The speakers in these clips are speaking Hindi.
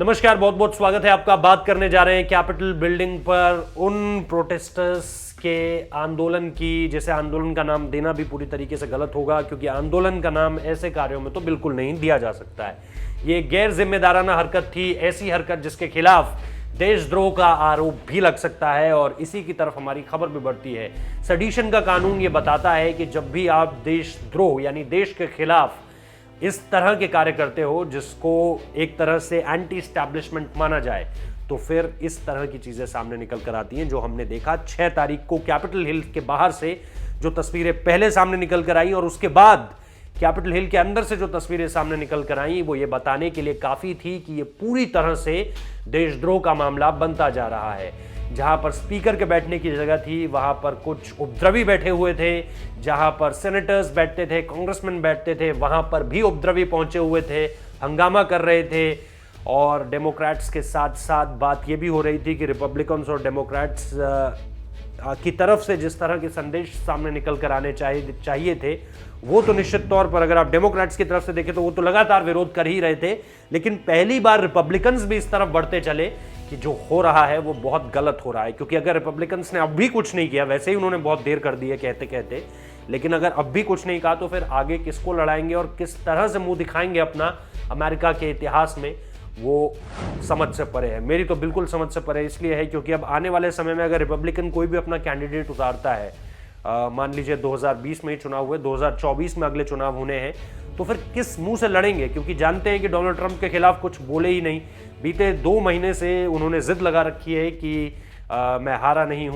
नमस्कार, बहुत बहुत स्वागत है आपका। बात करने जा रहे हैं कैपिटल बिल्डिंग पर उन प्रोटेस्टर्स के आंदोलन की, जैसे आंदोलन का नाम देना भी पूरी तरीके से गलत होगा, क्योंकि आंदोलन का नाम ऐसे कार्यों में तो बिल्कुल नहीं दिया जा सकता है। ये गैर जिम्मेदाराना हरकत थी, ऐसी हरकत जिसके खिलाफ देशद्रोह का आरोप भी लग सकता है। और इसी की तरफ हमारी खबर भी बढ़ती है। सेडिशन का कानून ये बताता है कि जब भी आप देशद्रोह यानी देश के खिलाफ इस तरह के कार्य करते हो जिसको एक तरह से एंटी एस्टैब्लिशमेंट माना जाए, तो फिर इस तरह की चीजें सामने निकल कर आती हैं, जो हमने देखा 6 तारीख को कैपिटल हिल के बाहर से जो तस्वीरें पहले सामने निकल कर आई और उसके बाद कैपिटल हिल के अंदर से जो तस्वीरें सामने निकल कर आई, वो ये बताने के लिए काफी थी कि ये पूरी तरह से देशद्रोह का मामला बनता जा रहा है। जहां पर स्पीकर के बैठने की जगह थी, वहां पर कुछ उपद्रवी बैठे हुए थे। जहां पर सेनेटर्स बैठते थे, कांग्रेसमैन बैठते थे, वहां पर भी उपद्रवी पहुंचे हुए थे, हंगामा कर रहे थे। और डेमोक्रेट्स के साथ साथ बात यह भी हो रही थी कि रिपब्लिकन्स और डेमोक्रेट्स की तरफ से जिस तरह के संदेश सामने निकल कर आने चाहिए थे, वो तो निश्चित तौर पर अगर आप डेमोक्रेट्स की तरफ से देखें तो वो तो लगातार विरोध कर ही रहे थे। लेकिन पहली बार रिपब्लिकन्स भी इस तरफ बढ़ते चले कि जो हो रहा है वो बहुत गलत हो रहा है। क्योंकि अगर रिपब्लिकन्स ने अब भी कुछ नहीं किया, वैसे ही उन्होंने बहुत देर कर दी है कहते कहते, लेकिन अगर अब भी कुछ नहीं कहा तो फिर आगे किसको लड़ाएंगे और किस तरह से मुंह दिखाएंगे अपना अमेरिका के इतिहास में, वो समझ से परे है। मेरी तो बिल्कुल समझ से परे इसलिए है क्योंकि अब आने वाले समय में अगर रिपब्लिकन कोई भी अपना कैंडिडेट उतारता है, मान लीजिए 2020 में ही चुनाव हुए, 2024 में अगले चुनाव होने हैं, तो फिर किस मुंह से लड़ेंगे? क्योंकि जानते हैं कि डोनाल्ड ट्रंप के खिलाफ कुछ बोले ही नहीं। बीते 2 महीने से उन्होंने जिद लगा रखी है कि मैं हारा नहीं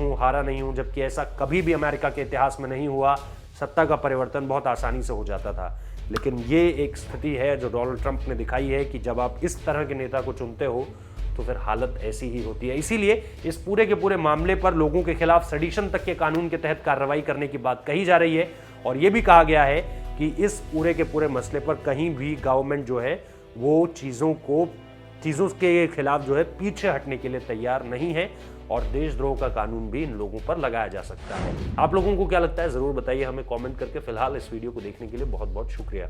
हूं, जबकि ऐसा कभी भी अमेरिका के इतिहास में नहीं हुआ। सत्ता का परिवर्तन बहुत आसानी से हो जाता था। लेकिन ये एक स्थिति है जो डोनाल्ड ट्रंप ने दिखाई है कि जब आप इस तरह के नेता को चुनते हो तो फिर हालत ऐसी ही होती है। इसीलिए इस पूरे के पूरे मामले पर लोगों के खिलाफ सेडिशन तक के कानून के तहत कार्रवाई करने की बात कही जा रही है। और यह भी कहा गया है कि इस पूरे के पूरे मसले पर कहीं भी गवर्नमेंट जो है वो चीज़ों के खिलाफ जो है पीछे हटने के लिए तैयार नहीं है और देशद्रोह का कानून भी इन लोगों पर लगाया जा सकता है। आप लोगों को क्या लगता है, जरूर बताइए हमें कमेंट करके। फिलहाल इस वीडियो को देखने के लिए बहुत बहुत शुक्रिया।